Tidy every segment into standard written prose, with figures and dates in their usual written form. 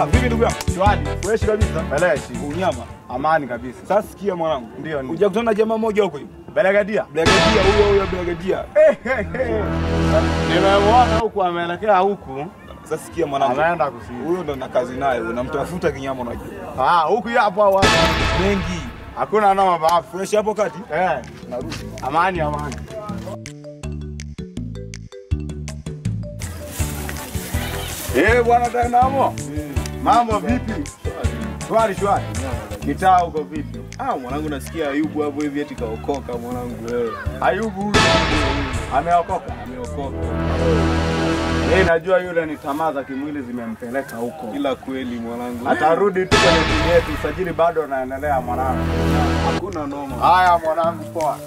Vipi ndugu yangu? Shwari. Fresh kabisa. Fresh. Unyama. Amani kabisa. Sasa sikia mwanangu. Ndio. Hujakutana na jamaa mmoja huko hivi? Brigadia. Brigadia huyo Brigadia. Nimeona huku ameelekea huku. Sasa sikia mwanangu. Anaenda kusini. Huyo ndo na kazi naye, unamtafuta kinyama unajua. Huku hapo hapo. Mengi. Hakuna noma baba. Fresh hapo kati? Narudi. Amani. Bwana Dynamo. Mambo vipi? Shwari. Kitaa huko vipi? Mwanangu nasikia Ayubu hapo hivi eti kaokoka mwanangu wewe. Ayubu huyo. Ameokoka. Najua yule ni tamaa za kimwili zimempeleka huko. Ila kweli mwanangu. Atarudi tu kwenye timu yetu, usajili bado unaendelea mwanangu. Hakuna noma. Haya mwanangu, poa.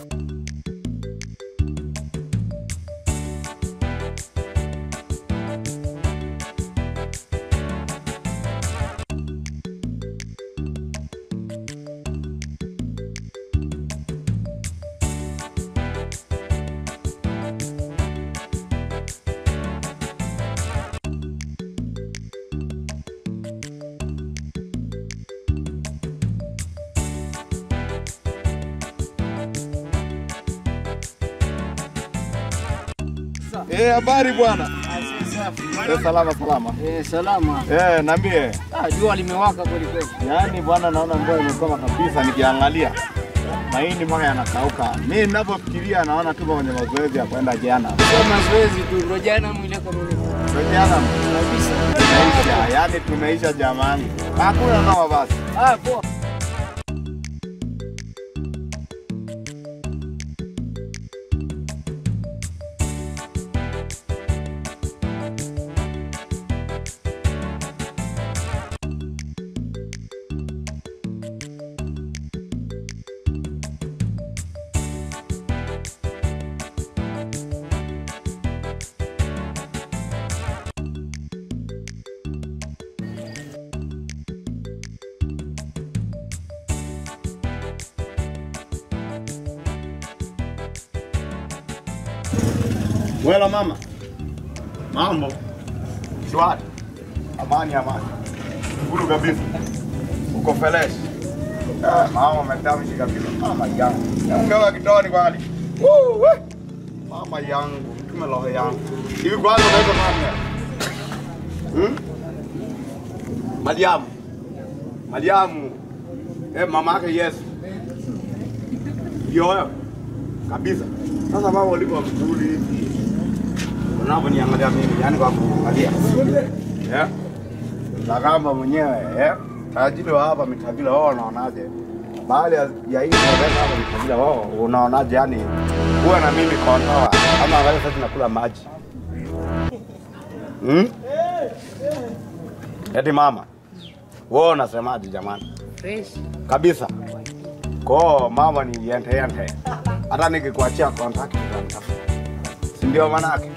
Habari bwana. Salama. Salama. Niambie. Jua limewaka kweli kweli. Yaani bwana naona mvua imekoma kabisa nikiangalia. Mahindi mpaka yanakauka. Mimi ninapofikiria naona tuko kwenye mazoezi ya kwenda jana. Kwa mazoezi tu, ndio jana mwile kwa mimi. Jana kabisa. Tumeisha, yaani tumeisha jamani. Hakuna noma basi. Poa. Wela mama. Mambo. Shwari. Amani. Nguru kabisa. Uko fresh. Mama umetawishi kabisa. Mama yangu. Ungewa kitoni kwani. Mama yangu, mtume roho yangu. Hivi kwanza unaweza mama. Mariamu. Mama yake Yesu. Yo. Kabisa. Sasa mama ulipo mzuri hivi. Unaponiangalia mimi, yani kwa kuangalia. Kama mwenyewe, tajiri wa hapa mitabila wao wanaonaje? Baada ya hii ndio hapa mitabila wao unaonaje yani? Huwa na mimi kwa ndoa ama wale sasa tunakula maji. Eti mama. Wewe unasemaje jamani? Fresh. Kabisa. Kwa mama ni yente. Hata nikikuachia contact tutamtafuta. Si ndio manake?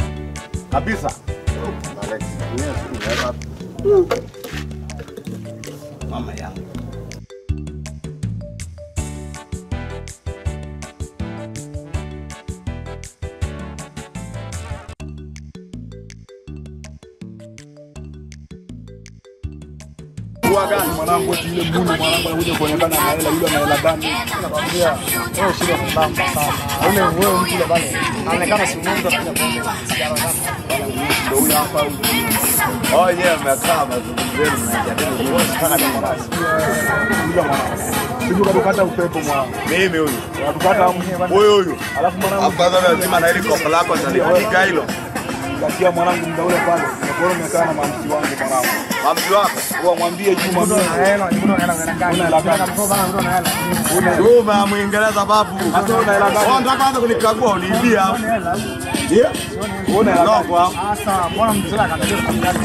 Kabisa. Mama yangu. Kwa gani mwanangu yule mbuni mwanangu anakuja kuonekana na hela yule ana hela gani? Nakwambia wewe shida na namba sana. Wewe mtu yule pale anaonekana si mmoja kufanya pombe. Ndio huyo hapa. Mmekaa mazungumzo mnajadili wote mpaka demokrasi. Ndio mwanangu. Sijui kadokata upepo mwanangu. Mimi huyu. Kadokata huyu. Alafu mwanangu afadhali lazima na ile kopo lako ndio hilo. Katia mwanangu muda ule pale. Nakuona umekaa na mamsi wangu mwanangu. Mamsi wako? Kwa mwambie Juma mimi. Juma Muingereza babu. Una hela gani? Unataka kwanza kunikagua uniibia. Una hela gani? Sasa mbona mzee akataja kumdai?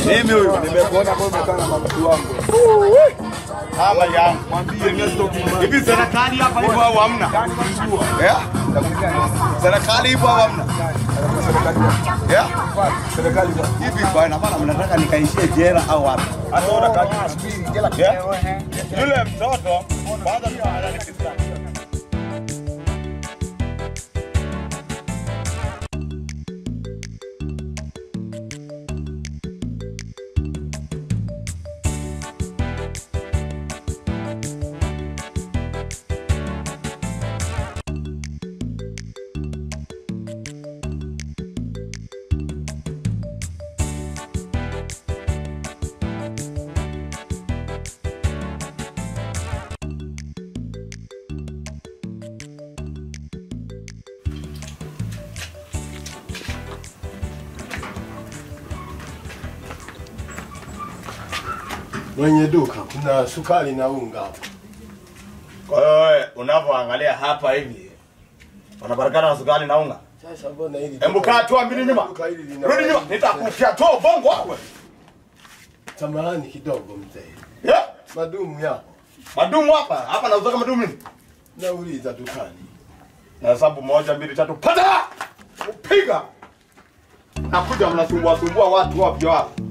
Mimi huyu nimekuona kwa umekaa na mamsi wangu. Mama yangu, mwambie hivi serikali hapa ipo au hamna? Serikali ipo au hamna? Serikali hivi bwana, maana mnataka nikaishie jela au wapi? Hata unataka jela yule mtoto kwanza mimi ananipitia. Mwenye duka kuna sukari na unga hapa. Kwa hiyo unapoangalia hapa hivi wanapatikana na sukari na unga. Sasa mbona hili? Hebu kaa tu mbili nyuma. Rudi nyuma, nitakufia tu bongo wako. Samahani kidogo mzee. Yeah. Madumu yapo. Madumu hapa. Hapa nauza madumu nini? Nauliza dukani. Na hesabu 1 2 3 pata! Upiga. Nakuja mnasumbua watu wapi wapi?